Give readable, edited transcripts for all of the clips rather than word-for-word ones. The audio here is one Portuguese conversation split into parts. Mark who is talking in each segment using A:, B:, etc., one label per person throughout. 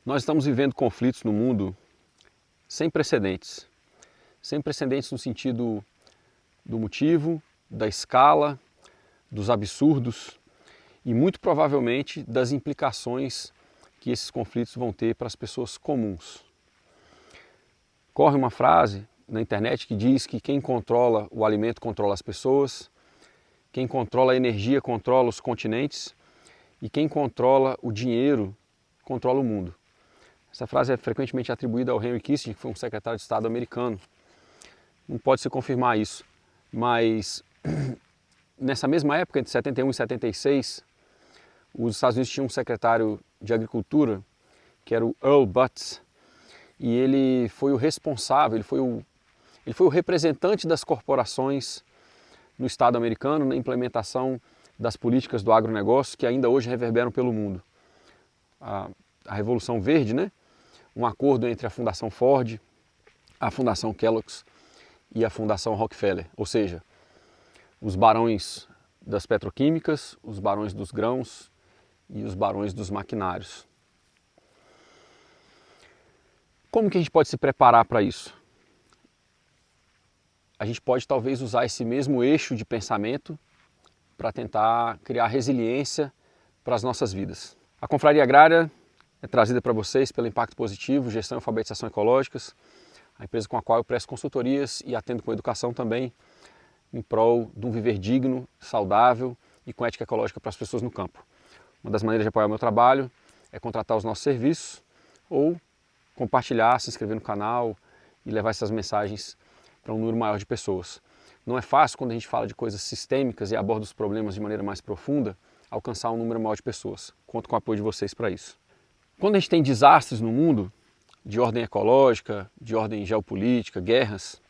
A: Nós estamos vivendo conflitos no mundo sem precedentes. Sem precedentes no sentido do motivo, da escala, dos absurdos e muito provavelmente das implicações que esses conflitos vão ter para as pessoas comuns. Corre uma frase na internet que diz que quem controla o alimento controla as pessoas, quem controla a energia controla os continentes e quem controla o dinheiro controla o mundo. Essa frase é frequentemente atribuída ao Henry Kissinger, que foi um secretário de Estado americano. Não pode se confirmar isso, mas nessa mesma época, entre 71 e 76, os Estados Unidos tinham um secretário de Agricultura, que era o Earl Butz, e ele foi o responsável, ele foi o representante das corporações no Estado americano na implementação das políticas do agronegócio que ainda hoje reverberam pelo mundo. A Revolução Verde, né? Um acordo entre a Fundação Ford, a Fundação Kellogg's e a Fundação Rockefeller, ou seja, os barões das petroquímicas, os barões dos grãos e os barões dos maquinários. Como que a gente pode se preparar para isso? A gente pode talvez usar esse mesmo eixo de pensamento para tentar criar resiliência para as nossas vidas. A Confraria Agrária é trazida para vocês pelo Impacto Positivo, Gestão e Alfabetização Ecológicas, a empresa com a qual eu presto consultorias e atendo com educação também, em prol de um viver digno, saudável e com ética ecológica para as pessoas no campo. Uma das maneiras de apoiar o meu trabalho é contratar os nossos serviços ou compartilhar, se inscrever no canal e levar essas mensagens para um número maior de pessoas. Não é fácil, quando a gente fala de coisas sistêmicas e aborda os problemas de maneira mais profunda, alcançar um número maior de pessoas. Conto com o apoio de vocês para isso. Quando a gente tem desastres no mundo, de ordem ecológica, de ordem geopolítica, guerras,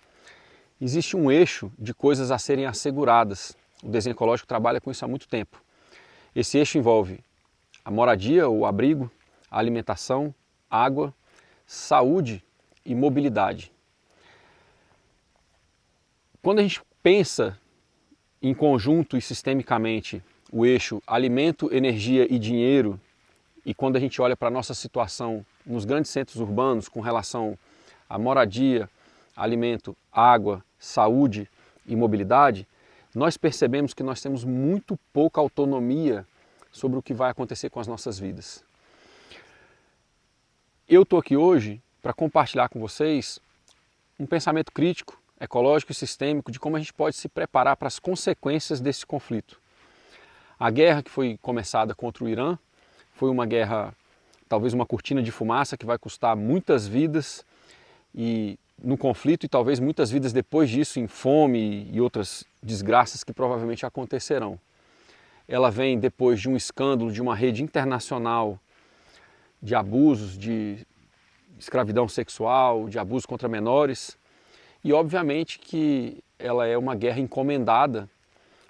A: existe um eixo de coisas a serem asseguradas. O desenho ecológico trabalha com isso há muito tempo. Esse eixo envolve a moradia, o abrigo, a alimentação, água, saúde e mobilidade. Quando a gente pensa em conjunto e sistemicamente o eixo alimento, energia e dinheiro, e quando a gente olha para a nossa situação nos grandes centros urbanos com relação à moradia, alimento, água, saúde e mobilidade, nós percebemos que nós temos muito pouca autonomia sobre o que vai acontecer com as nossas vidas. Eu estou aqui hoje para compartilhar com vocês um pensamento crítico, ecológico e sistêmico de como a gente pode se preparar para as consequências desse conflito. A guerra que foi começada contra o Irã foi uma guerra, talvez uma cortina de fumaça que vai custar muitas vidas e no conflito e talvez muitas vidas depois disso em fome e outras desgraças que provavelmente acontecerão. Ela vem depois de um escândalo de uma rede internacional de abusos, de escravidão sexual, de abusos contra menores e obviamente que ela é uma guerra encomendada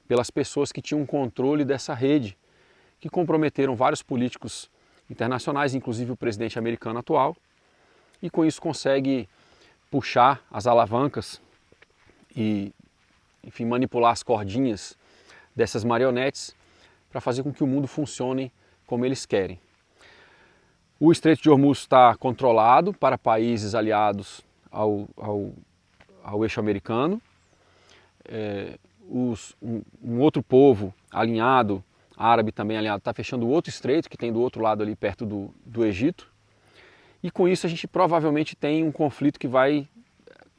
A: pelas pessoas que tinham controle dessa rede, que comprometeram vários políticos internacionais, inclusive o presidente americano atual, e com isso consegue puxar as alavancas e, enfim, manipular as cordinhas dessas marionetes para fazer com que o mundo funcione como eles querem. O Estreito de Hormuz está controlado para países aliados ao eixo americano. Um outro povo alinhado, árabe também aliado, está fechando o outro estreito que tem do outro lado ali perto do Egito. E com isso a gente provavelmente tem um conflito que vai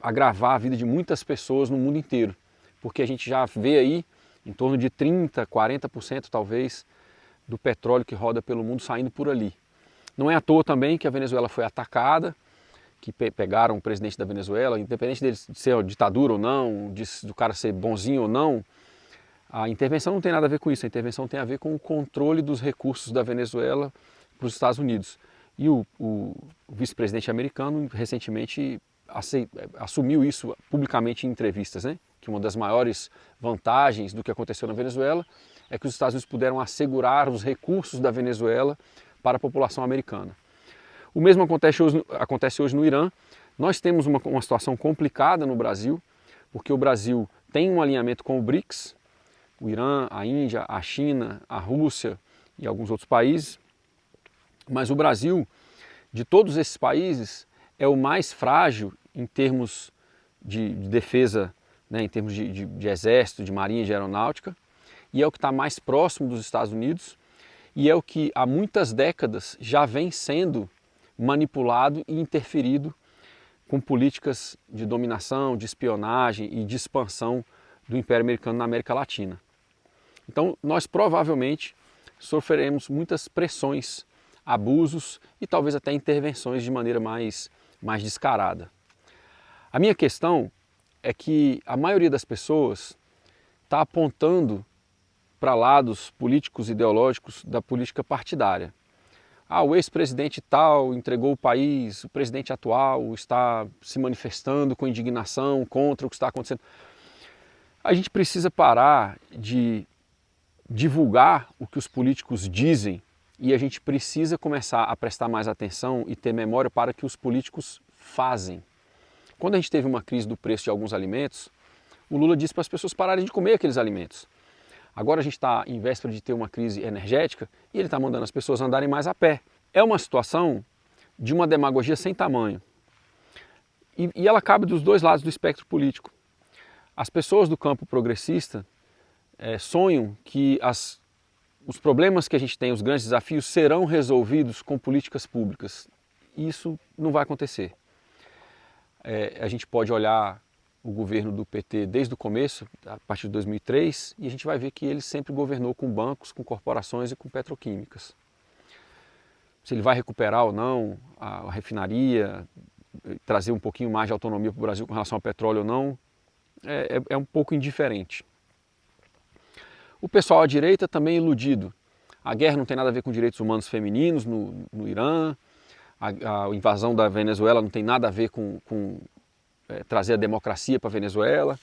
A: agravar a vida de muitas pessoas no mundo inteiro. Porque a gente já vê aí em torno de 30%, 40% talvez do petróleo que roda pelo mundo saindo por ali. Não é à toa também que a Venezuela foi atacada, que pegaram o presidente da Venezuela, independente dele ser ditadura ou não, do cara ser bonzinho ou não, a intervenção não tem nada a ver com isso, a intervenção tem a ver com o controle dos recursos da Venezuela para os Estados Unidos. E o vice-presidente americano recentemente assumiu isso publicamente em entrevistas, né? Que uma das maiores vantagens do que aconteceu na Venezuela é que os Estados Unidos puderam assegurar os recursos da Venezuela para a população americana. O mesmo acontece hoje no Irã. Nós temos uma situação complicada no Brasil, porque o Brasil tem um alinhamento com o BRICS, o Irã, a Índia, a China, a Rússia e alguns outros países, mas o Brasil, de todos esses países, é o mais frágil em termos de defesa, né, em termos de exército, de marinha e de aeronáutica, e é o que está mais próximo dos Estados Unidos, e é o que há muitas décadas já vem sendo manipulado e interferido com políticas de dominação, de espionagem e de expansão do Império Americano na América Latina. Então, nós provavelmente sofreremos muitas pressões, abusos e talvez até intervenções de maneira mais descarada. A minha questão é que a maioria das pessoas está apontando para lados políticos ideológicos da política partidária. O ex-presidente tal entregou o país, o presidente atual está se manifestando com indignação contra o que está acontecendo. A gente precisa parar de divulgar o que os políticos dizem e a gente precisa começar a prestar mais atenção e ter memória para o que os políticos fazem. Quando a gente teve uma crise do preço de alguns alimentos, o Lula disse para as pessoas pararem de comer aqueles alimentos. Agora a gente está em véspera de ter uma crise energética e ele está mandando as pessoas andarem mais a pé. É uma situação de uma demagogia sem tamanho. E ela cabe dos dois lados do espectro político. As pessoas do campo progressista sonham que os problemas que a gente tem, os grandes desafios, serão resolvidos com políticas públicas. Isso não vai acontecer. A gente pode olhar o governo do PT desde o começo, a partir de 2003, e a gente vai ver que ele sempre governou com bancos, com corporações e com petroquímicas. Se ele vai recuperar ou não a refinaria, trazer um pouquinho mais de autonomia para o Brasil com relação ao petróleo ou não, é um pouco indiferente. O pessoal à direita também é iludido. A guerra não tem nada a ver com direitos humanos femininos no Irã, a invasão da Venezuela não tem nada a ver com trazer a democracia para a Venezuela.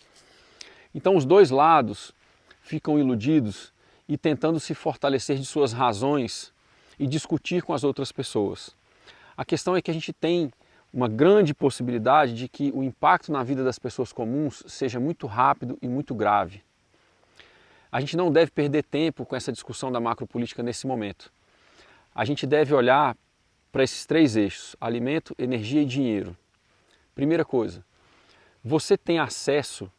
A: Então os dois lados ficam iludidos e tentando se fortalecer de suas razões e discutir com as outras pessoas. A questão é que a gente tem uma grande possibilidade de que o impacto na vida das pessoas comuns seja muito rápido e muito grave. A gente não deve perder tempo com essa discussão da macropolítica nesse momento. A gente deve olhar para esses três eixos: alimento, energia e dinheiro. Primeira coisa, você tem acesso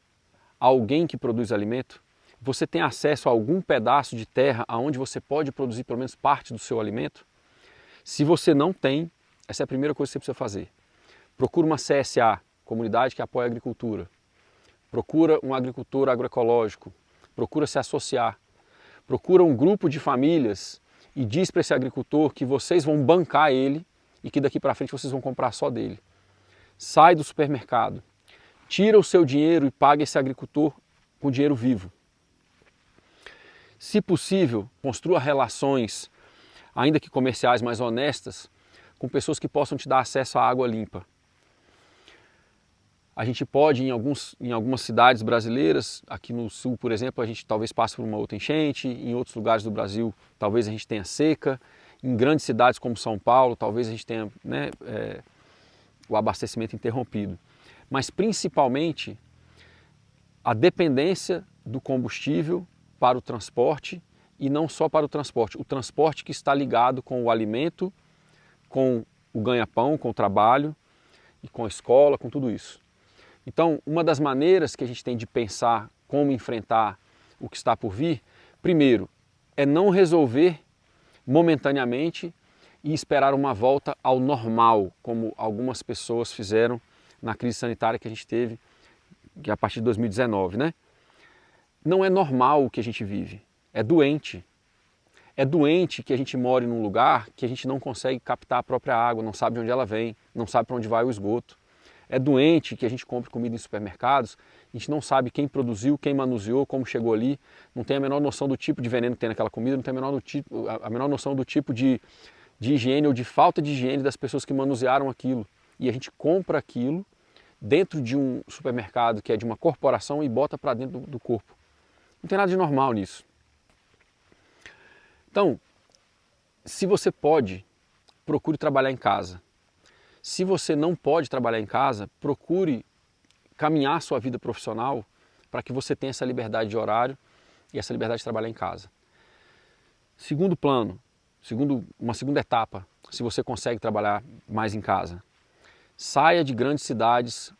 A: a alguém que produz alimento? Você tem acesso a algum pedaço de terra onde você pode produzir pelo menos parte do seu alimento? Se você não tem, essa é a primeira coisa que você precisa fazer. Procura uma CSA, comunidade que apoia a agricultura. Procura um agricultor agroecológico. Procura se associar. Procura um grupo de famílias e diz para esse agricultor que vocês vão bancar ele e que daqui para frente vocês vão comprar só dele. Sai do supermercado. Tira o seu dinheiro e paga esse agricultor com dinheiro vivo. Se possível, construa relações, ainda que comerciais, mais honestas, com pessoas que possam te dar acesso à água limpa. A gente pode, em algumas cidades brasileiras, aqui no sul, por exemplo, a gente talvez passe por uma outra enchente, em outros lugares do Brasil talvez a gente tenha seca, em grandes cidades como São Paulo talvez a gente tenha o abastecimento interrompido. Mas principalmente a dependência do combustível para o transporte e não só para o transporte que está ligado com o alimento, com o ganha-pão, com o trabalho e com a escola, com tudo isso. Então, uma das maneiras que a gente tem de pensar como enfrentar o que está por vir, primeiro, é não resolver momentaneamente e esperar uma volta ao normal, como algumas pessoas fizeram na crise sanitária que a gente teve a partir de 2019, né? Não é normal o que a gente vive, é doente. É doente que a gente more num lugar que a gente não consegue captar a própria água, não sabe de onde ela vem, não sabe para onde vai o esgoto. É doente que a gente compre comida em supermercados, a gente não sabe quem produziu, quem manuseou, como chegou ali, não tem a menor noção do tipo de veneno que tem naquela comida, não tem a menor noção do tipo de higiene ou de falta de higiene das pessoas que manusearam aquilo. E a gente compra aquilo dentro de um supermercado que é de uma corporação e bota para dentro do corpo. Não tem nada de normal nisso. Então, se você pode, procure trabalhar em casa. Se você não pode trabalhar em casa, procure caminhar a sua vida profissional para que você tenha essa liberdade de horário e essa liberdade de trabalhar em casa. Segundo plano, uma segunda etapa, se você consegue trabalhar mais em casa. Saia de grandes cidades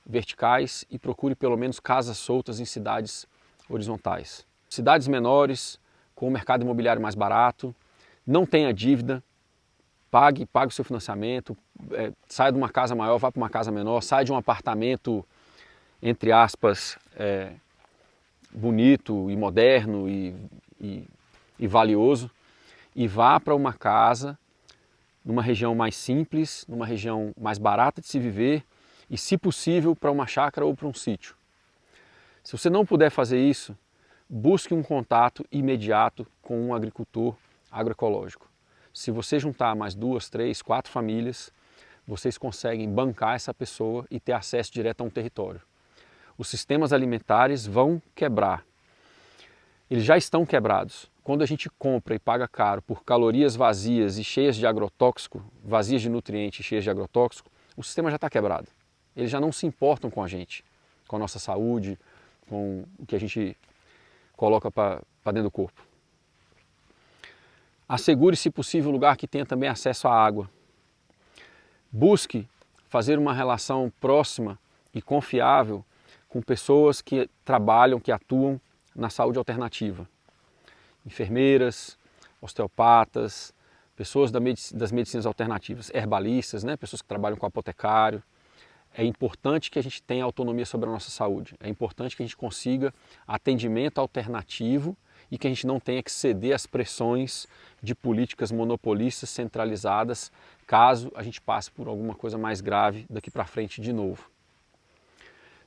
A: verticais e procure pelo menos casas soltas em cidades horizontais. Cidades menores, com o mercado imobiliário mais barato, não tenha dívida, pague o seu financiamento, saia de uma casa maior, vá para uma casa menor, saia de um apartamento, entre aspas, bonito e moderno e valioso, e vá para uma casa numa região mais simples, numa região mais barata de se viver e, se possível, para uma chácara ou para um sítio. Se você não puder fazer isso, busque um contato imediato com um agricultor agroecológico. Se você juntar mais 2, 3, 4 famílias, vocês conseguem bancar essa pessoa e ter acesso direto a um território. Os sistemas alimentares vão quebrar. Eles já estão quebrados. Quando a gente compra e paga caro por calorias vazias e cheias de agrotóxico, vazias de nutrientes e cheias de agrotóxico, o sistema já está quebrado. Eles já não se importam com a gente, com a nossa saúde, com o que a gente coloca para dentro do corpo. Assegure, se possível, um lugar que tenha também acesso à água. Busque fazer uma relação próxima e confiável com pessoas que trabalham, que atuam na saúde alternativa. Enfermeiras, osteopatas, pessoas das medicinas alternativas, herbalistas, pessoas que trabalham com apotecário. É importante que a gente tenha autonomia sobre a nossa saúde. É importante que a gente consiga atendimento alternativo e que a gente não tenha que ceder às pressões de políticas monopolistas centralizadas, caso a gente passe por alguma coisa mais grave daqui para frente de novo.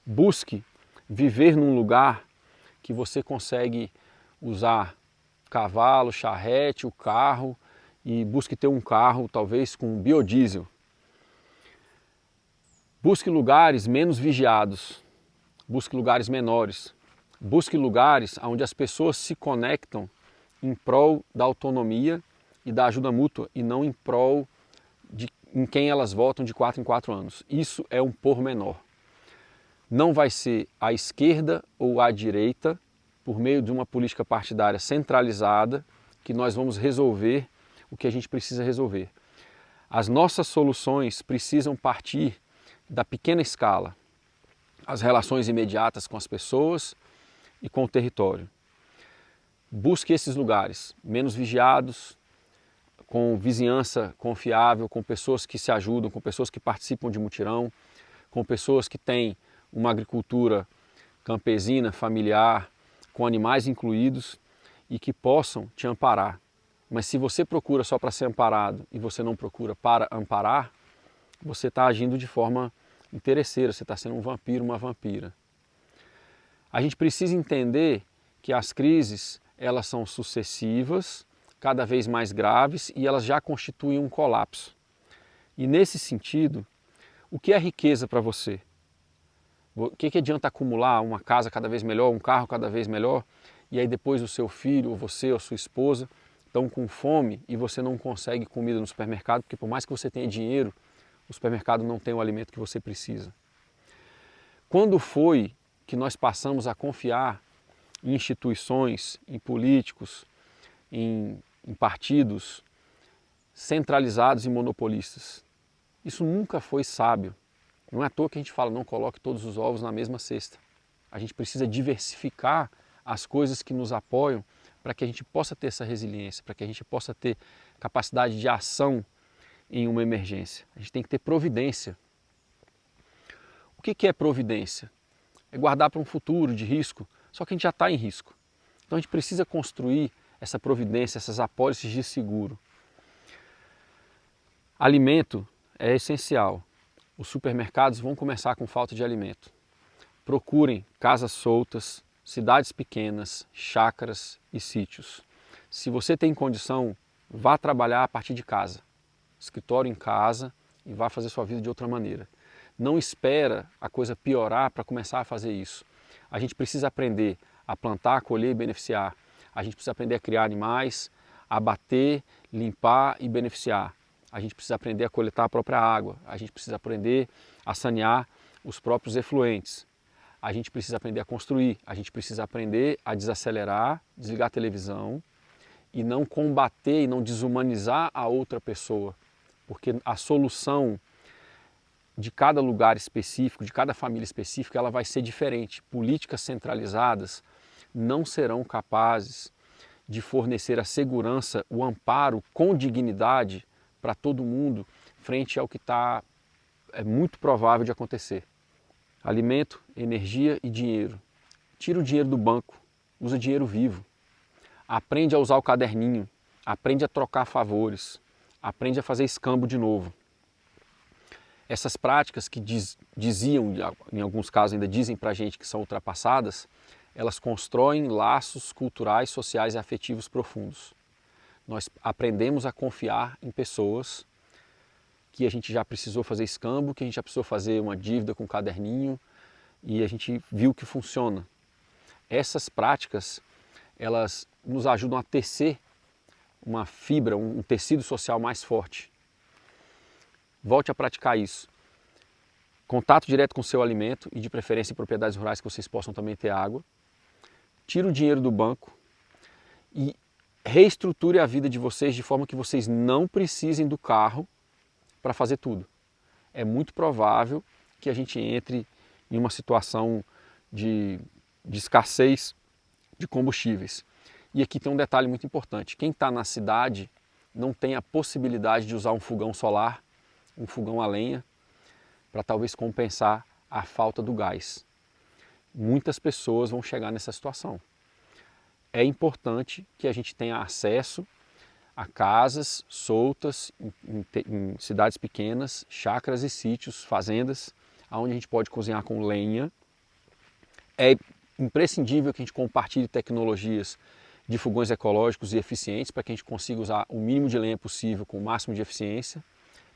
A: Busque viver num lugar que você consegue usar cavalo, charrete, o carro, e busque ter um carro talvez com biodiesel. Busque lugares menos vigiados, busque lugares menores, busque lugares onde as pessoas se conectam em prol da autonomia e da ajuda mútua e não em prol em quem elas votam de 4 em 4 anos. Isso é um pormenor. Não vai ser a esquerda ou a direita, por meio de uma política partidária centralizada, que nós vamos resolver o que a gente precisa resolver. As nossas soluções precisam partir da pequena escala, as relações imediatas com as pessoas e com o território. Busque esses lugares menos vigiados, com vizinhança confiável, com pessoas que se ajudam, com pessoas que participam de mutirão, com pessoas que têm uma agricultura campesina, familiar, com animais incluídos e que possam te amparar. Mas se você procura só para ser amparado e você não procura para amparar, você está agindo de forma interesseira, você está sendo um vampiro, uma vampira. A gente precisa entender que as crises, elas são sucessivas, cada vez mais graves e elas já constituem um colapso. E nesse sentido, o que é riqueza para você? O que adianta acumular uma casa cada vez melhor, um carro cada vez melhor, e aí depois o seu filho, ou você, ou sua esposa estão com fome e você não consegue comida no supermercado, porque por mais que você tenha dinheiro, o supermercado não tem o alimento que você precisa. Quando foi que nós passamos a confiar em instituições, em políticos, em partidos centralizados e monopolistas? Isso nunca foi sábio. Não é à toa que a gente fala, não coloque todos os ovos na mesma cesta. A gente precisa diversificar as coisas que nos apoiam para que a gente possa ter essa resiliência, para que a gente possa ter capacidade de ação em uma emergência. A gente tem que ter providência. O que é providência? É guardar para um futuro de risco, só que a gente já está em risco. Então a gente precisa construir essa providência, essas apólices de seguro. Alimento é essencial. Os supermercados vão começar com falta de alimento. Procurem casas soltas, cidades pequenas, chácaras e sítios. Se você tem condição, vá trabalhar a partir de casa. Escritório em casa e vá fazer sua vida de outra maneira. Não espera a coisa piorar para começar a fazer isso. A gente precisa aprender a plantar, colher e beneficiar. A gente precisa aprender a criar animais, abater, limpar e beneficiar. A gente precisa aprender a coletar a própria água. A gente precisa aprender a sanear os próprios efluentes. A gente precisa aprender a construir. A gente precisa aprender a desacelerar, desligar a televisão e não combater e não desumanizar a outra pessoa porque a solução de cada lugar específico, de cada família específica, ela vai ser diferente. Políticas centralizadas não serão capazes de fornecer a segurança, o amparo com dignidade para todo mundo frente ao que é muito provável de acontecer. Alimento, energia e dinheiro. Tira o dinheiro do banco, usa dinheiro vivo. Aprende a usar o caderninho, aprende a trocar favores, aprende a fazer escambo de novo. Essas práticas que diziam, em alguns casos ainda dizem para a gente que são ultrapassadas, elas constroem laços culturais, sociais e afetivos profundos. Nós aprendemos a confiar em pessoas que a gente já precisou fazer escambo, que a gente já precisou fazer uma dívida com um caderninho e a gente viu que funciona. Essas práticas, elas nos ajudam a tecer uma fibra, um tecido social mais forte. Volte a praticar isso. Contato direto com o seu alimento e de preferência em propriedades rurais que vocês possam também ter água. Tire o dinheiro do banco e reestruture a vida de vocês de forma que vocês não precisem do carro para fazer tudo. É muito provável que a gente entre em uma situação de escassez de combustíveis. E aqui tem um detalhe muito importante. Quem está na cidade não tem a possibilidade de usar um fogão solar, um fogão a lenha, para talvez compensar a falta do gás. Muitas pessoas vão chegar nessa situação. É importante que a gente tenha acesso a casas soltas em cidades pequenas, chácaras e sítios, fazendas, onde a gente pode cozinhar com lenha. É imprescindível que a gente compartilhe tecnologias de fogões ecológicos e eficientes para que a gente consiga usar o mínimo de lenha possível com o máximo de eficiência,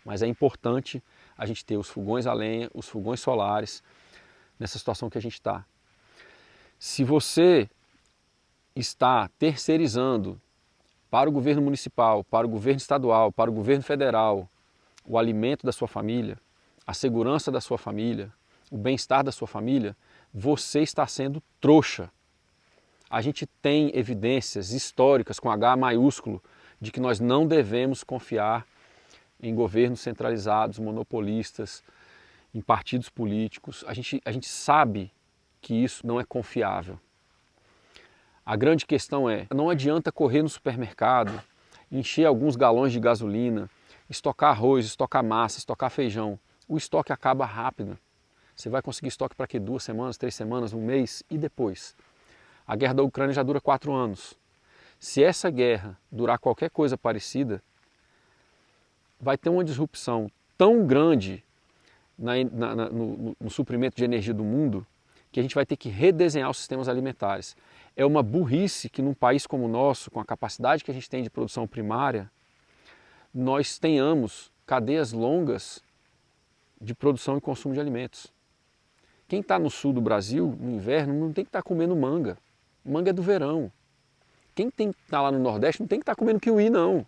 A: mas é importante a gente ter os fogões a lenha, os fogões solares, nessa situação que a gente está. Se você está terceirizando para o governo municipal, para o governo estadual, para o governo federal, o alimento da sua família, a segurança da sua família, o bem-estar da sua família, você está sendo trouxa. A gente tem evidências históricas com H maiúsculo de que nós não devemos confiar em governos centralizados, monopolistas, em partidos políticos. A gente sabe que isso não é confiável. A grande questão é, não adianta correr no supermercado, encher alguns galões de gasolina, estocar arroz, estocar massa, estocar feijão. O estoque acaba rápido. Você vai conseguir estoque para quê? 2 semanas, 3 semanas, um mês e depois? A guerra da Ucrânia já dura 4 anos. Se essa guerra durar qualquer coisa parecida, vai ter uma disrupção tão grande no suprimento de energia do mundo que a gente vai ter que redesenhar os sistemas alimentares. É uma burrice que num país como o nosso, com a capacidade que a gente tem de produção primária, nós tenhamos cadeias longas de produção e consumo de alimentos. Quem está no sul do Brasil, no inverno, não tem que estar comendo manga. Manga é do verão. Quem tem que estar lá no Nordeste não tem que estar comendo kiwi, não.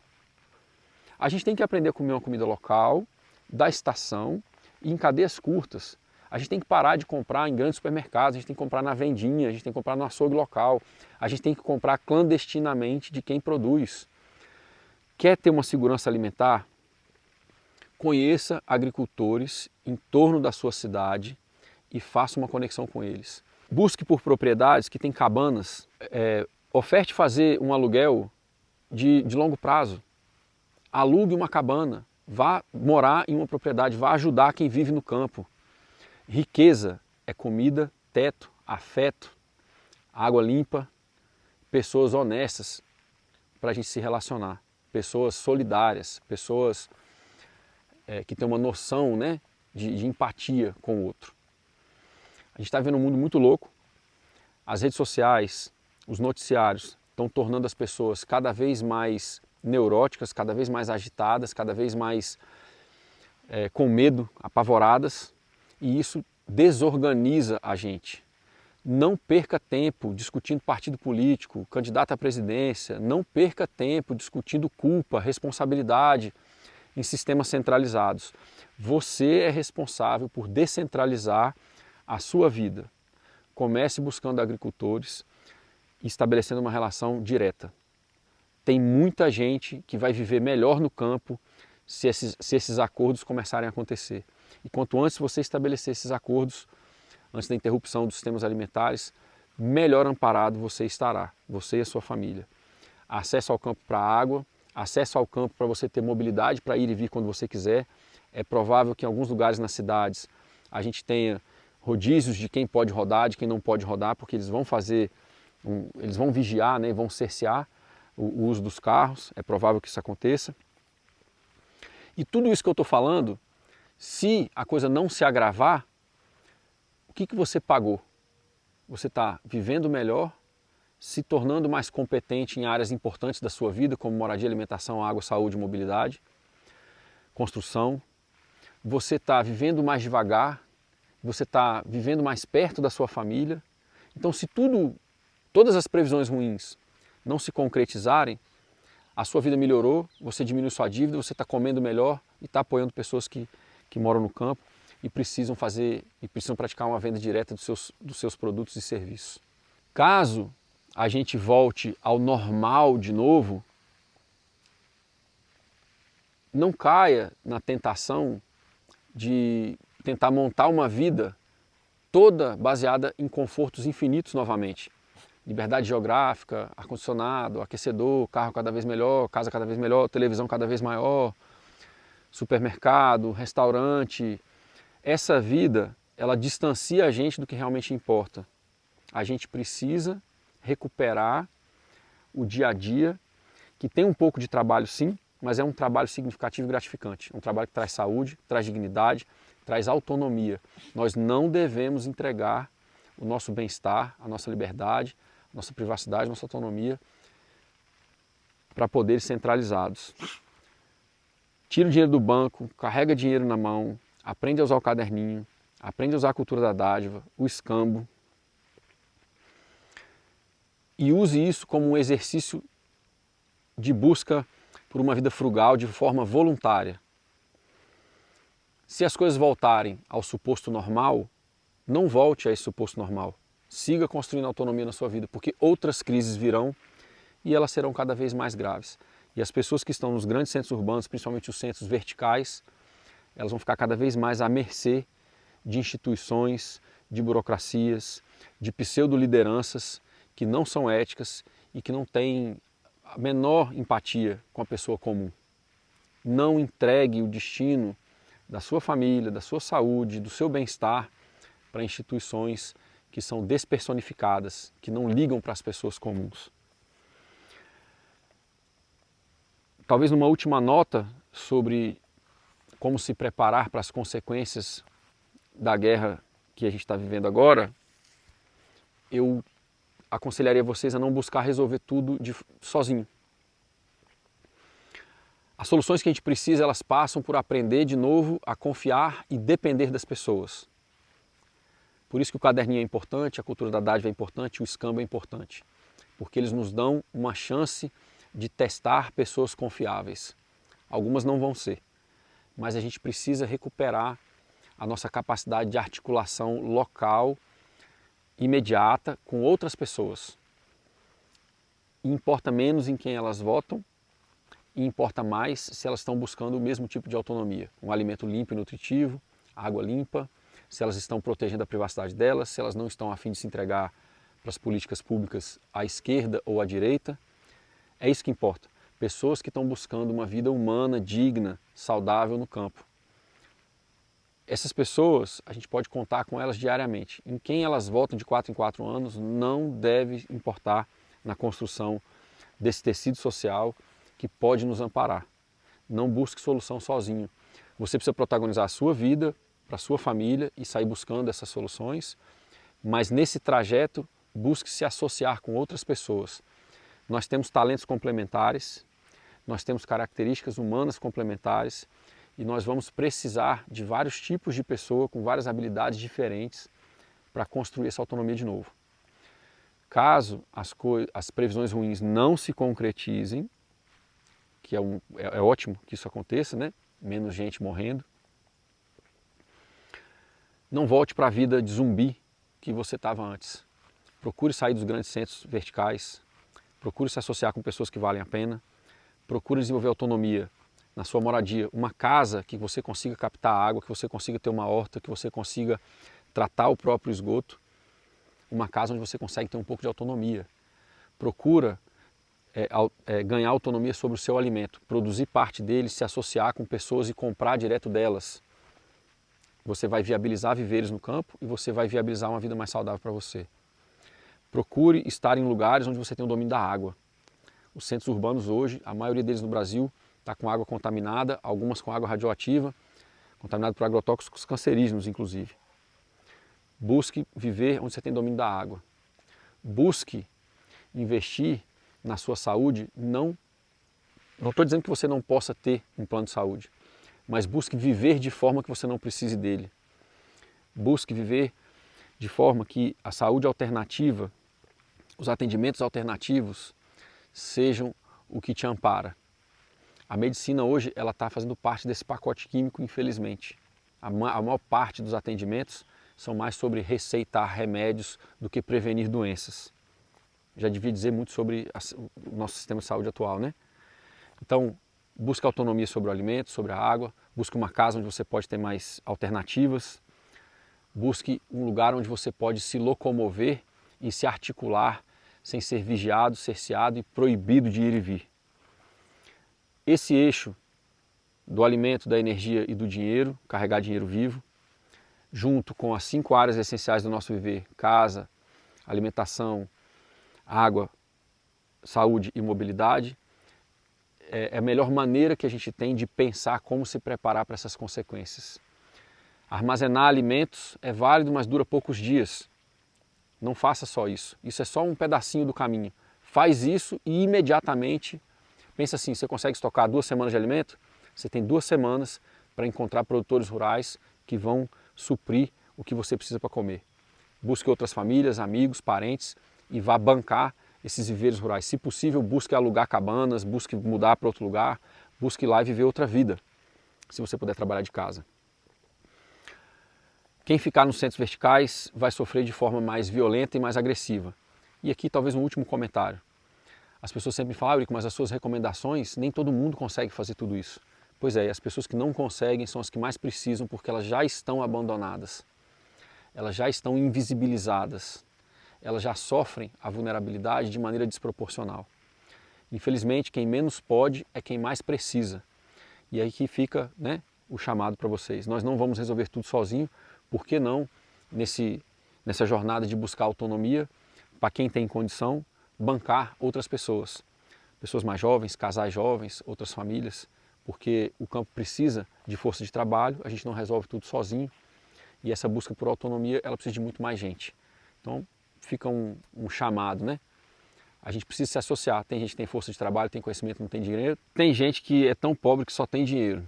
A: A gente tem que aprender a comer uma comida local, da estação e em cadeias curtas. A gente tem que parar de comprar em grandes supermercados, a gente tem que comprar na vendinha, a gente tem que comprar no açougue local, a gente tem que comprar clandestinamente de quem produz. Quer ter uma segurança alimentar? Conheça agricultores em torno da sua cidade e faça uma conexão com eles. Busque por propriedades que têm cabanas, oferte fazer um aluguel de longo prazo. Alugue uma cabana, vá morar em uma propriedade, vá ajudar quem vive no campo. Riqueza é comida, teto, afeto, água limpa, pessoas honestas para a gente se relacionar, pessoas solidárias, pessoas que têm uma noção, né, de empatia com o outro. A gente está vendo um mundo muito louco, as redes sociais, os noticiários estão tornando as pessoas cada vez mais neuróticas, cada vez mais agitadas, cada vez mais com medo, apavoradas, e isso desorganiza a gente. Não perca tempo discutindo partido político, candidato à presidência, não perca tempo discutindo culpa, responsabilidade em sistemas centralizados. Você é responsável por descentralizar a sua vida. Comece buscando agricultores e estabelecendo uma relação direta. Tem muita gente que vai viver melhor no campo se esses acordos começarem a acontecer. E quanto antes você estabelecer esses acordos, antes da interrupção dos sistemas alimentares, melhor amparado você estará, você e a sua família. Acesso ao campo para água, acesso ao campo para você ter mobilidade para ir e vir quando você quiser. É provável que em alguns lugares nas cidades a gente tenha rodízios de quem pode rodar, de quem não pode rodar, porque eles vão eles vão vigiar, né, vão cercear o uso dos carros, é provável que isso aconteça. E tudo isso que eu estou falando, se a coisa não se agravar, o que você pagou? Você está vivendo melhor, se tornando mais competente em áreas importantes da sua vida, como moradia, alimentação, água, saúde, mobilidade, construção. Você está vivendo mais devagar, você está vivendo mais perto da sua família. Então, se todas as previsões ruins não se concretizarem, a sua vida melhorou, você diminui sua dívida, você está comendo melhor e está apoiando pessoas que moram no campo e precisam praticar uma venda direta dos seus produtos e serviços. Caso a gente volte ao normal de novo, não caia na tentação de tentar montar uma vida toda baseada em confortos infinitos novamente. Liberdade geográfica, ar-condicionado, aquecedor, carro cada vez melhor, casa cada vez melhor, televisão cada vez maior, supermercado, restaurante. Essa vida, ela distancia a gente do que realmente importa. A gente precisa recuperar o dia a dia, que tem um pouco de trabalho sim, mas é um trabalho significativo e gratificante. É um trabalho que traz saúde, traz dignidade, traz autonomia. Nós não devemos entregar o nosso bem-estar, a nossa liberdade, a nossa privacidade, a nossa autonomia para poderes centralizados. Tira o dinheiro do banco, carrega dinheiro na mão, aprende a usar o caderninho, aprende a usar a cultura da dádiva, o escambo, e use isso como um exercício de busca por uma vida frugal de forma voluntária. Se as coisas voltarem ao suposto normal, não volte a esse suposto normal. Siga construindo autonomia na sua vida, porque outras crises virão e elas serão cada vez mais graves. E as pessoas que estão nos grandes centros urbanos, principalmente os centros verticais, elas vão ficar cada vez mais à mercê de instituições, de burocracias, de pseudo-lideranças que não são éticas e que não têm a menor empatia com a pessoa comum. Não entregue o destino da sua família, da sua saúde, do seu bem-estar para instituições que são despersonificadas, que não ligam para as pessoas comuns. Talvez numa última nota sobre como se preparar para as consequências da guerra que a gente está vivendo agora, eu aconselharia vocês a não buscar resolver tudo sozinho. As soluções que a gente precisa, elas passam por aprender de novo a confiar e depender das pessoas. Por isso que o caderninho é importante, a cultura da dádiva é importante, o escambo é importante. Porque eles nos dão uma chance de testar pessoas confiáveis. Algumas não vão ser, mas a gente precisa recuperar a nossa capacidade de articulação local, imediata, com outras pessoas. E importa menos em quem elas votam e importa mais se elas estão buscando o mesmo tipo de autonomia. Um alimento limpo e nutritivo, água limpa, se elas estão protegendo a privacidade delas, se elas não estão a fim de se entregar para as políticas públicas à esquerda ou à direita. É isso que importa. Pessoas que estão buscando uma vida humana, digna, saudável no campo. Essas pessoas, a gente pode contar com elas diariamente. Em quem elas votam de 4 em 4 anos não deve importar na construção desse tecido social que pode nos amparar. Não busque solução sozinho. Você precisa protagonizar a sua vida, para a sua família e sair buscando essas soluções, mas nesse trajeto busque se associar com outras pessoas. Nós temos talentos complementares, nós temos características humanas complementares e nós vamos precisar de vários tipos de pessoa com várias habilidades diferentes para construir essa autonomia de novo. Caso as previsões ruins não se concretizem, que é ótimo que isso aconteça, né? Menos gente morrendo, não volte para a vida de zumbi que você estava antes. Procure sair dos grandes centros verticais, procure se associar com pessoas que valem a pena, procure desenvolver autonomia na sua moradia, uma casa que você consiga captar água, que você consiga ter uma horta, que você consiga tratar o próprio esgoto, uma casa onde você consegue ter um pouco de autonomia. Procura ganhar autonomia sobre o seu alimento, produzir parte dele, se associar com pessoas e comprar direto delas. Você vai viabilizar viveres no campo e você vai viabilizar uma vida mais saudável para você. Procure estar em lugares onde você tem o domínio da água. Os centros urbanos hoje, a maioria deles no Brasil, está com água contaminada, algumas com água radioativa, contaminada por agrotóxicos cancerígenos, inclusive. Busque viver onde você tem domínio da água. Busque investir na sua saúde. Não estou dizendo que você não possa ter um plano de saúde, mas busque viver de forma que você não precise dele. Busque viver de forma que a saúde alternativa, os atendimentos alternativos, sejam o que te ampara. A medicina hoje ela está fazendo parte desse pacote químico, infelizmente. A maior parte dos atendimentos são mais sobre receitar remédios do que prevenir doenças. Já devia dizer muito sobre o nosso sistema de saúde atual, né? Então, busque autonomia sobre o alimento, sobre a água, busque uma casa onde você pode ter mais alternativas, busque um lugar onde você pode se locomover e se articular sem ser vigiado, cerceado e proibido de ir e vir. Esse eixo do alimento, da energia e do dinheiro, carregar dinheiro vivo, junto com as 5 áreas essenciais do nosso viver, casa, alimentação, água, saúde e mobilidade, é a melhor maneira que a gente tem de pensar como se preparar para essas consequências. Armazenar alimentos é válido, mas dura poucos dias. Não faça só isso. Isso é só um pedacinho do caminho. Faz isso e imediatamente, pensa assim, você consegue estocar 2 semanas de alimento? Você tem 2 semanas para encontrar produtores rurais que vão suprir o que você precisa para comer. Busque outras famílias, amigos, parentes e vá bancar esses viveiros rurais. Se possível, busque alugar cabanas, busque mudar para outro lugar, busque ir lá e viver outra vida, se você puder trabalhar de casa. Quem ficar nos centros verticais vai sofrer de forma mais violenta e mais agressiva. E aqui talvez um último comentário. As pessoas sempre falam, Eurico, mas as suas recomendações, nem todo mundo consegue fazer tudo isso. Pois é, as pessoas que não conseguem são as que mais precisam porque elas já estão abandonadas. Elas já estão invisibilizadas. Elas já sofrem a vulnerabilidade de maneira desproporcional. Infelizmente, quem menos pode é quem mais precisa. E aí que fica, né, o chamado para vocês. Nós não vamos resolver tudo sozinho, por que não, nessa jornada de buscar autonomia, para quem tem condição, bancar outras pessoas. Pessoas mais jovens, casais jovens, outras famílias, porque o campo precisa de força de trabalho, a gente não resolve tudo sozinho. E essa busca por autonomia, ela precisa de muito mais gente. Então, fica um chamado, né? A gente precisa se associar. Tem gente que tem força de trabalho, tem conhecimento, não tem dinheiro. Tem gente que é tão pobre que só tem dinheiro.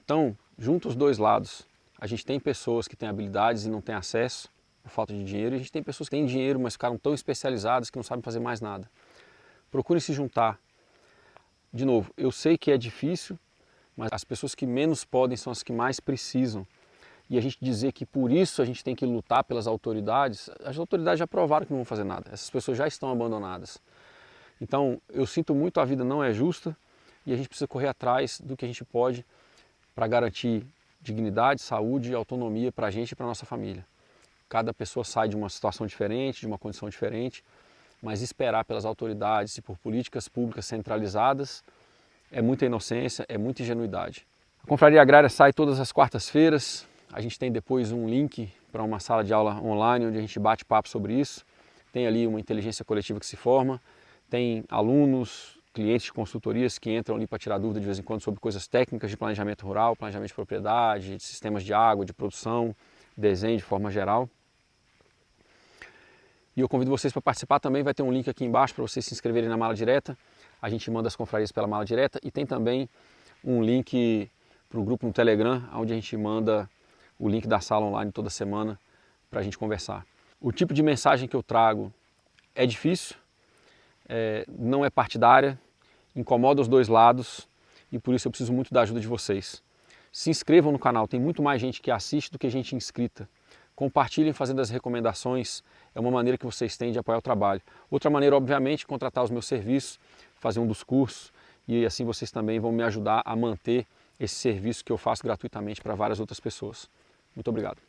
A: Então, junta os dois lados. A gente tem pessoas que têm habilidades e não têm acesso por falta de dinheiro. E a gente tem pessoas que têm dinheiro, mas ficaram tão especializadas que não sabem fazer mais nada. Procure se juntar. De novo, eu sei que é difícil, mas as pessoas que menos podem são as que mais precisam. E a gente dizer que por isso a gente tem que lutar pelas autoridades, as autoridades já provaram que não vão fazer nada, essas pessoas já estão abandonadas. Então eu sinto muito, a vida não é justa e a gente precisa correr atrás do que a gente pode para garantir dignidade, saúde e autonomia para a gente e para a nossa família. Cada pessoa sai de uma situação diferente, de uma condição diferente, mas esperar pelas autoridades e por políticas públicas centralizadas é muita inocência, é muita ingenuidade. A Confraria Agrária sai todas as quartas-feiras. A gente tem depois um link para uma sala de aula online onde a gente bate papo sobre isso. Tem ali uma inteligência coletiva que se forma, tem alunos, clientes de consultorias que entram ali para tirar dúvida de vez em quando sobre coisas técnicas de planejamento rural, planejamento de propriedade, de sistemas de água, de produção, desenho de forma geral. E eu convido vocês para participar também, vai ter um link aqui embaixo para vocês se inscreverem na mala direta. A gente manda as confrarias pela mala direta e tem também um link para o grupo no Telegram, onde a gente manda o link da sala online toda semana para a gente conversar. O tipo de mensagem que eu trago é difícil, não é partidária, incomoda os dois lados e por isso eu preciso muito da ajuda de vocês. Se inscrevam no canal, tem muito mais gente que assiste do que gente inscrita. Compartilhem fazendo as recomendações, é uma maneira que vocês têm de apoiar o trabalho. Outra maneira, obviamente, é contratar os meus serviços, fazer um dos cursos e assim vocês também vão me ajudar a manter esse serviço que eu faço gratuitamente para várias outras pessoas. Muito obrigado.